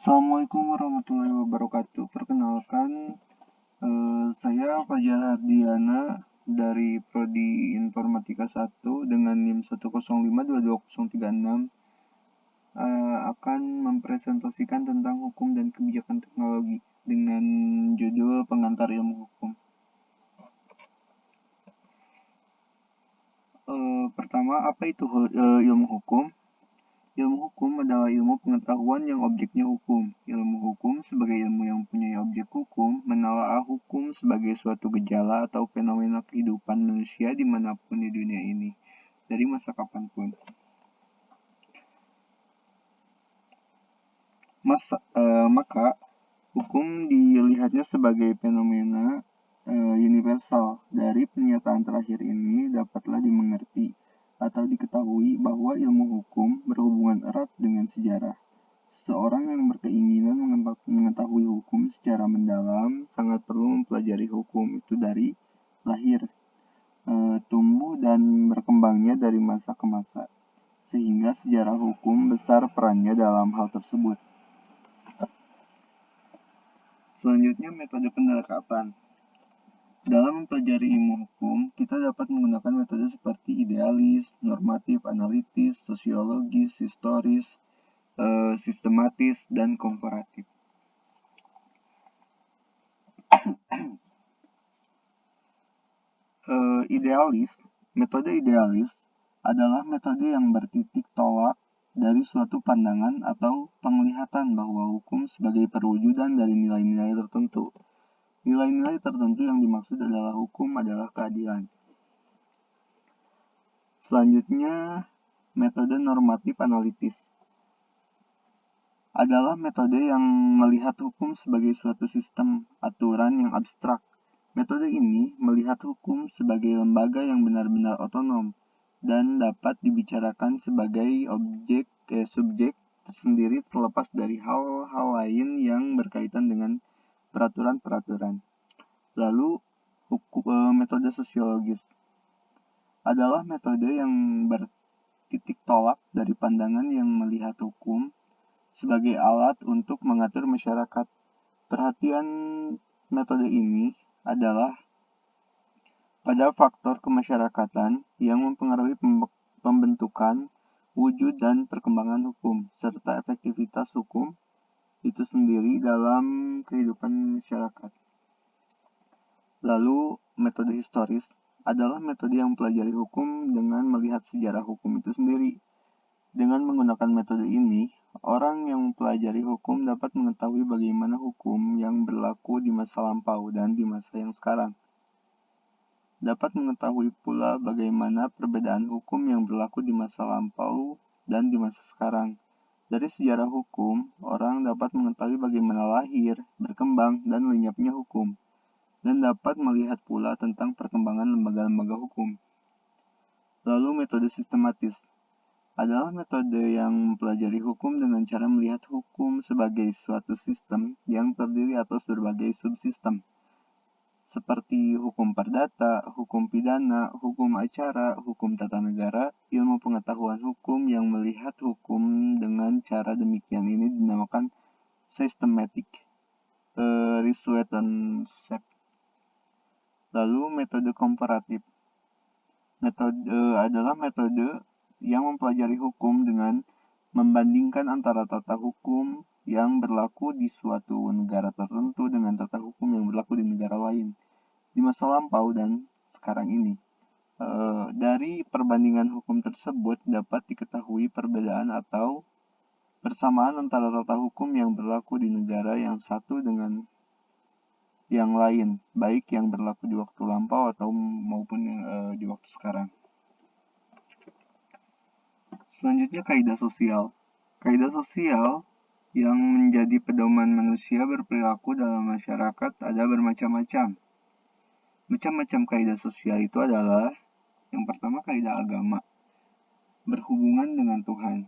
Assalamualaikum warahmatullahi wabarakatuh. Perkenalkan, saya Fajar Hardiana dari Prodi Informatika 1 dengan NIM 105222036 akan mempresentasikan tentang hukum dan kebijakan teknologi dengan judul Pengantar Ilmu Hukum. Pertama, apa itu ilmu hukum? Ilmu hukum adalah ilmu pengetahuan yang objeknya hukum. Ilmu hukum sebagai ilmu yang punya objek hukum, menelaah hukum sebagai suatu gejala atau fenomena kehidupan manusia dimanapun di dunia ini, dari masa kapanpun. Maka, hukum dilihatnya sebagai fenomena universal. Dari pernyataan terakhir ini dapatlah dimengerti atau diketahui bahwa ilmu hukum berhubungan erat dengan sejarah. Seorang yang berkeinginan mengetahui hukum secara mendalam sangat perlu mempelajari hukum itu dari lahir, tumbuh dan berkembangnya dari masa ke masa, sehingga sejarah hukum besar perannya dalam hal tersebut. Selanjutnya, metode pendekatan. Dalam mempelajari ilmu hukum, kita dapat menggunakan metode seperti idealis, normatif, analitis, sosiologis, historis, sistematis, dan komparatif. Metode idealis adalah metode yang bertitik tolak dari suatu pandangan atau penglihatan bahwa hukum sebagai perwujudan dari nilai-nilai tertentu. Nilai-nilai tertentu yang dimaksud adalah hukum adalah keadilan. Selanjutnya, metode normatif analitis adalah metode yang melihat hukum sebagai suatu sistem aturan yang abstrak. Metode ini melihat hukum sebagai lembaga yang benar-benar otonom dan dapat dibicarakan sebagai subjek tersendiri terlepas dari hal-hal lain yang berkaitan dengan peraturan-peraturan. Lalu, metode sosiologis adalah metode yang bertitik tolak dari pandangan yang melihat hukum sebagai alat untuk mengatur masyarakat. Perhatian metode ini adalah pada faktor kemasyarakatan yang mempengaruhi pembentukan, wujud, dan perkembangan hukum, serta efektivitas hukum itu sendiri dalam kehidupan masyarakat. Lalu, metode historis adalah metode yang mempelajari hukum dengan melihat sejarah hukum itu sendiri. Dengan menggunakan metode ini, orang yang mempelajari hukum dapat mengetahui bagaimana hukum yang berlaku di masa lampau dan di masa yang sekarang. Dapat mengetahui pula bagaimana perbedaan hukum yang berlaku di masa lampau dan di masa sekarang. Dari sejarah hukum, orang dapat mengetahui bagaimana lahir, berkembang, dan lenyapnya hukum, dan dapat melihat pula tentang perkembangan lembaga-lembaga hukum. Lalu metode sistematis adalah metode yang mempelajari hukum dengan cara melihat hukum sebagai suatu sistem yang terdiri atas berbagai subsistem, seperti hukum perdata, hukum pidana, hukum acara, hukum tata negara. Ilmu pengetahuan hukum yang melihat hukum dengan cara demikian ini dinamakan systematic reasoning. Lalu metode komparatif adalah metode yang mempelajari hukum dengan membandingkan antara tata hukum yang berlaku di suatu negara tertentu dengan tata hukum yang berlaku di negara lain di masa lampau dan sekarang ini. Dari perbandingan hukum tersebut dapat diketahui perbedaan atau persamaan antara tata hukum yang berlaku di negara yang satu dengan yang lain, baik yang berlaku di waktu lampau atau maupun di waktu sekarang. Selanjutnya, kaidah sosial. Kaidah sosial yang menjadi pedoman manusia berperilaku dalam masyarakat ada bermacam-macam. Macam-macam kaidah sosial itu adalah: yang pertama, kaidah agama, berhubungan dengan Tuhan.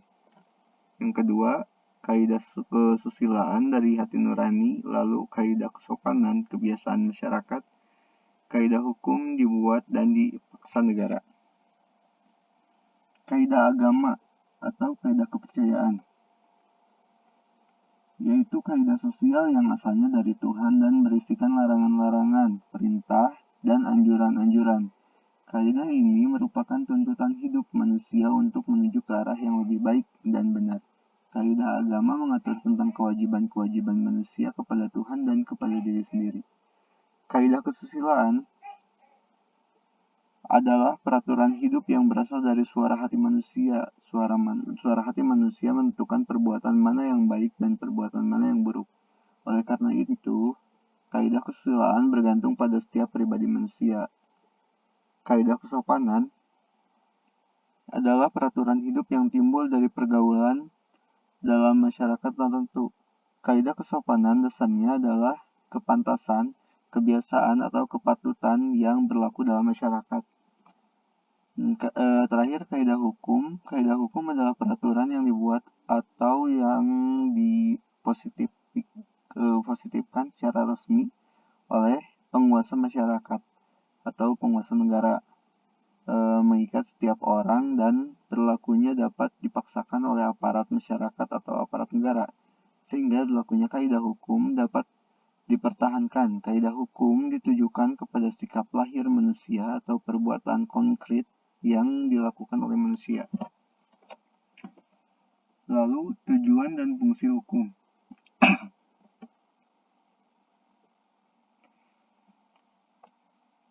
Yang kedua, kaidah kesusilaan dari hati nurani. Lalu kaidah kesopanan, kebiasaan masyarakat. Kaidah hukum dibuat dan dipaksa negara. Kaidah agama atau kaidah kepercayaan yaitu kaidah sosial yang asalnya dari Tuhan dan berisikan larangan-larangan, perintah, dan anjuran-anjuran. Kaidah ini merupakan tuntutan hidup manusia untuk menuju ke arah yang lebih baik dan benar. Kaidah agama mengatur tentang kewajiban-kewajiban manusia kepada Tuhan dan kepada diri sendiri. Kaidah kesusilaan adalah peraturan hidup yang berasal dari suara hati manusia. Suara hati manusia menentukan perbuatan mana yang baik dan perbuatan mana yang buruk. Oleh karena itu, kaidah kesusilaan bergantung pada setiap pribadi manusia. Kaidah kesopanan adalah peraturan hidup yang timbul dari pergaulan dalam masyarakat tertentu. Kaidah kesopanan dasarnya adalah kepantasan, kebiasaan, atau kepatutan yang berlaku dalam masyarakat. Terakhir, kaidah hukum. Kaidah hukum adalah peraturan yang dibuat atau yang dipositifkan secara resmi oleh penguasa masyarakat atau penguasa negara, mengikat setiap orang dan berlakunya dapat dipaksakan oleh aparat masyarakat atau aparat negara, sehingga berlakunya kaidah hukum dapat dipertahankan. Kaidah hukum ditujukan kepada sikap lahir manusia atau perbuatan konkret yang dilakukan oleh manusia. Lalu, tujuan dan fungsi hukum.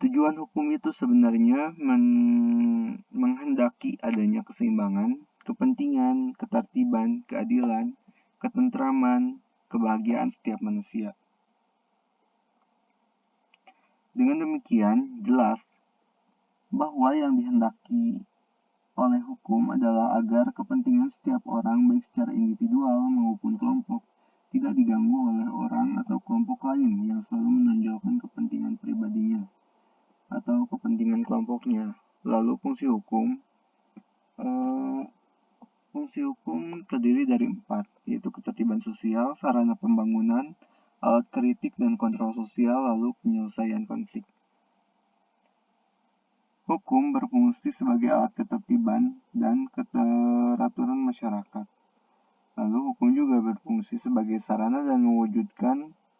Tujuan hukum itu sebenarnya menghendaki adanya keseimbangan, kepentingan, ketertiban, keadilan, ketentraman, kebahagiaan setiap manusia. Dengan demikian, jelas bahwa yang dihendaki oleh hukum adalah agar kepentingan setiap orang baik secara individual maupun kelompok tidak diganggu oleh orang atau kelompok lain yang selalu menonjolkan kepentingan pribadinya atau kepentingan kelompoknya. Lalu fungsi hukum terdiri dari 4, yaitu ketertiban sosial, sarana pembangunan, alat kritik dan kontrol sosial, lalu penyelesaian konflik. Hukum berfungsi sebagai alat ketertiban dan keteraturan masyarakat. Lalu hukum juga berfungsi sebagai sarana dan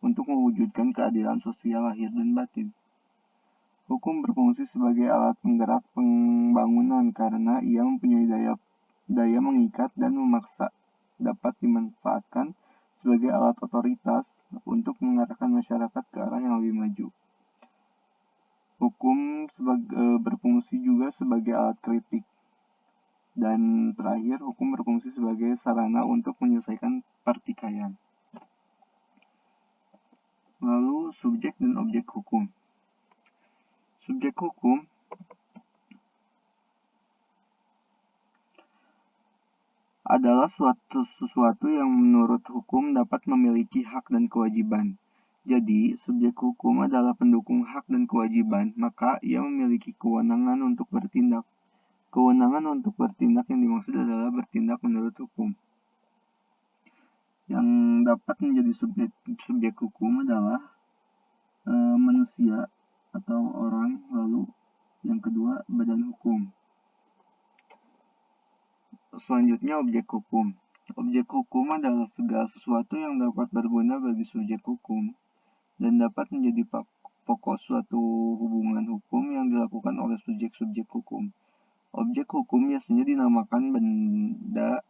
untuk mewujudkan keadilan sosial lahir dan batin. Hukum berfungsi sebagai alat penggerak pembangunan karena ia mempunyai daya mengikat dan memaksa, dapat dimanfaatkan sebagai alat otoritas untuk mengarahkan masyarakat ke arah yang lebih maju. Hukum berfungsi juga sebagai alat kritik. Dan terakhir, hukum berfungsi sebagai sarana untuk menyelesaikan pertikaian. Lalu, subjek dan objek hukum. Subjek hukum adalah sesuatu yang menurut hukum dapat memiliki hak dan kewajiban. Jadi, subjek hukum adalah pendukung hak dan kewajiban, maka ia memiliki kewenangan untuk bertindak. Kewenangan untuk bertindak yang dimaksud adalah bertindak menurut hukum. Yang dapat menjadi subjek hukum adalah manusia atau orang, lalu yang kedua badan hukum. Selanjutnya, objek hukum. Objek hukum adalah segala sesuatu yang dapat berguna bagi subjek hukum dan dapat menjadi pokok suatu hubungan hukum yang dilakukan oleh subjek-subjek hukum. Objek hukum biasanya dinamakan benda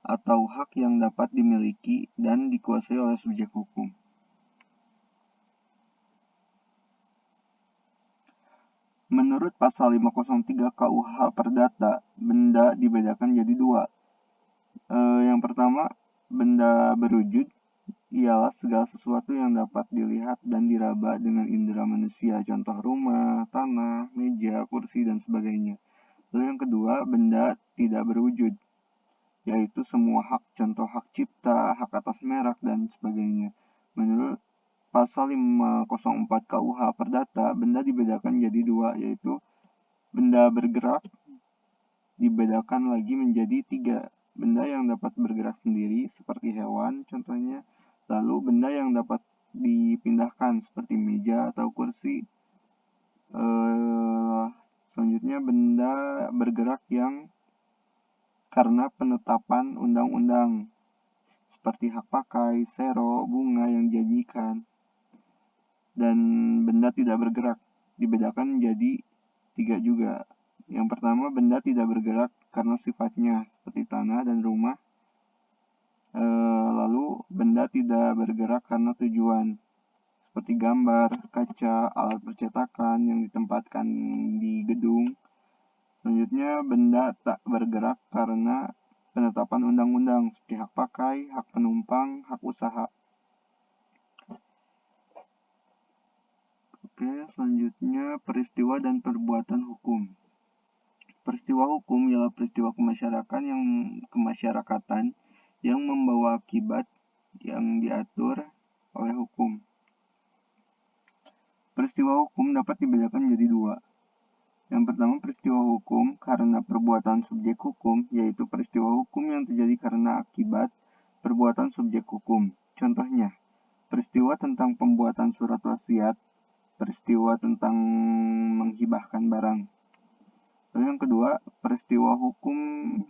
atau hak yang dapat dimiliki dan dikuasai oleh subjek hukum. Menurut pasal 503 KUH Perdata, benda dibedakan jadi 2. Yang pertama, benda berwujud ialah segala sesuatu yang dapat dilihat dan diraba dengan indera manusia, contoh rumah, tanah, meja, kursi, dan sebagainya. Lalu yang kedua, benda tidak berwujud, yaitu semua hak, contoh hak cipta, hak atas merek, dan sebagainya. Menurut pasal 504 KUH Perdata, benda dibedakan jadi 2, yaitu benda bergerak dibedakan lagi menjadi 3. Benda yang dapat bergerak sendiri seperti hewan contohnya, lalu benda yang dapat dipindahkan seperti meja atau kursi. Selanjutnya, benda bergerak yang karena penetapan undang-undang seperti hak pakai, sero, bunga yang dijanjikan, dan benda tidak bergerak. Dibedakan menjadi 3 juga. Yang pertama, benda tidak bergerak karena sifatnya seperti tanah dan rumah. Lalu benda tidak bergerak karena tujuan seperti gambar, kaca, alat percetakan yang ditempatkan di gedung. Selanjutnya, benda tak bergerak karena penetapan undang-undang seperti hak pakai, hak penumpang, hak usaha. Oke, selanjutnya peristiwa dan perbuatan hukum. Peristiwa hukum ialah peristiwa kemasyarakatan yang membawa akibat yang diatur oleh hukum. Peristiwa hukum dapat dibedakan menjadi 2. Yang pertama, peristiwa hukum karena perbuatan subjek hukum, yaitu peristiwa hukum yang terjadi karena akibat perbuatan subjek hukum. Contohnya, peristiwa tentang pembuatan surat wasiat, peristiwa tentang menghibahkan barang. Lalu yang kedua, peristiwa hukum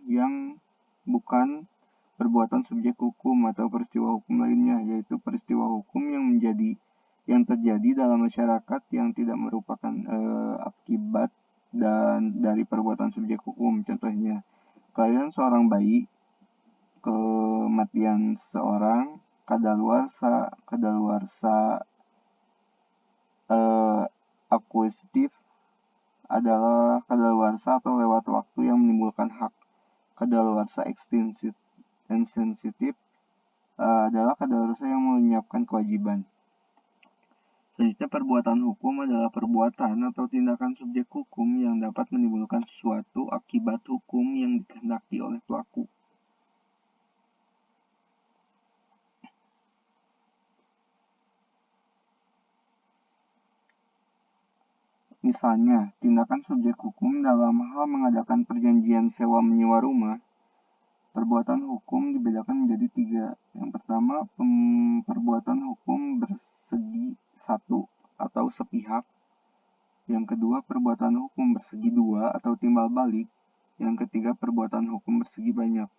yang bukan perbuatan subjek hukum atau peristiwa hukum lainnya, yaitu peristiwa hukum yang terjadi dalam masyarakat yang tidak merupakan akibat dan dari perbuatan subjek hukum. Contohnya, kalian seorang bayi, kematian seseorang, kadaluarsa akuisitif adalah kadaluarsa atau lewat waktu yang menimbulkan hak. Kadaluarsa ekstensitif adalah kadaluarsa yang menyiapkan kewajiban. Selanjutnya, perbuatan hukum adalah perbuatan atau tindakan subjek hukum yang dapat menimbulkan suatu akibat hukum yang dikehendaki oleh pelaku. Misalnya, tindakan subjek hukum dalam hal mengadakan perjanjian sewa-menyewa rumah. Perbuatan hukum dibedakan menjadi 3. Yang pertama, perbuatan hukum bersegi 1 atau sepihak. Yang kedua, perbuatan hukum bersegi 2 atau timbal balik. Yang ketiga, perbuatan hukum bersegi banyak.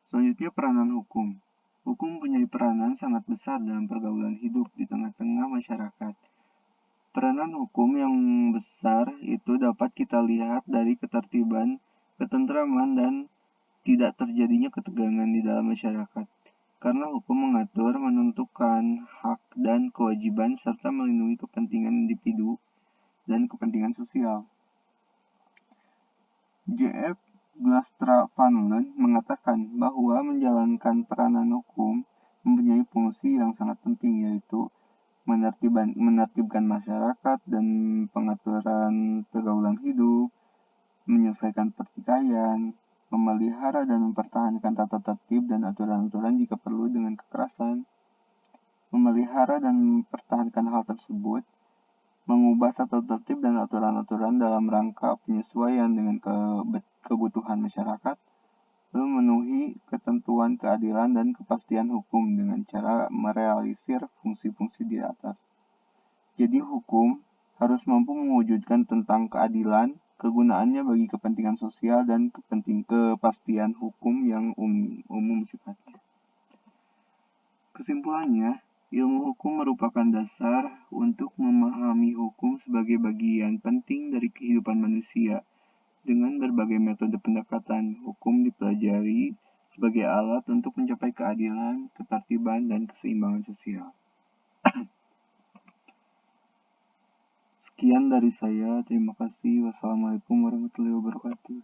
Selanjutnya, peranan hukum. Hukum mempunyai peranan sangat besar dalam pergaulan hidup di tengah-tengah masyarakat. Peranan hukum yang besar itu dapat kita lihat dari ketertiban, ketentraman, dan tidak terjadinya ketegangan di dalam masyarakat. Karena hukum mengatur, menentukan hak dan kewajiban serta melindungi kepentingan individu dan kepentingan sosial. J.F. Glastra van Lent mengatakan bahwa menjalankan peranan hukum mempunyai fungsi yang sangat penting, yaitu menertibkan masyarakat dan pengaturan pergaulan hidup, menyelesaikan pertikaian, memelihara dan mempertahankan tata tertib dan aturan-aturan jika perlu dengan kekerasan, memelihara dan mempertahankan hal tersebut, mengubah tata tertib dan aturan-aturan dalam rangka penyesuaian dengan kebutuhan masyarakat, lalu memenuhi ketentuan keadilan dan kepastian hukum dengan cara merealisir fungsi-fungsi di atas. Jadi hukum harus mampu mewujudkan tentang keadilan, kegunaannya bagi kepentingan sosial, dan kepastian hukum yang umum sifatnya. Kesimpulannya, ilmu hukum merupakan dasar untuk memahami hukum sebagai bagian penting dari kehidupan manusia. Dengan berbagai metode pendekatan, hukum dipelajari sebagai alat untuk mencapai keadilan, ketertiban, dan keseimbangan sosial. Sekian dari saya, terima kasih. Wassalamualaikum warahmatullahi wabarakatuh.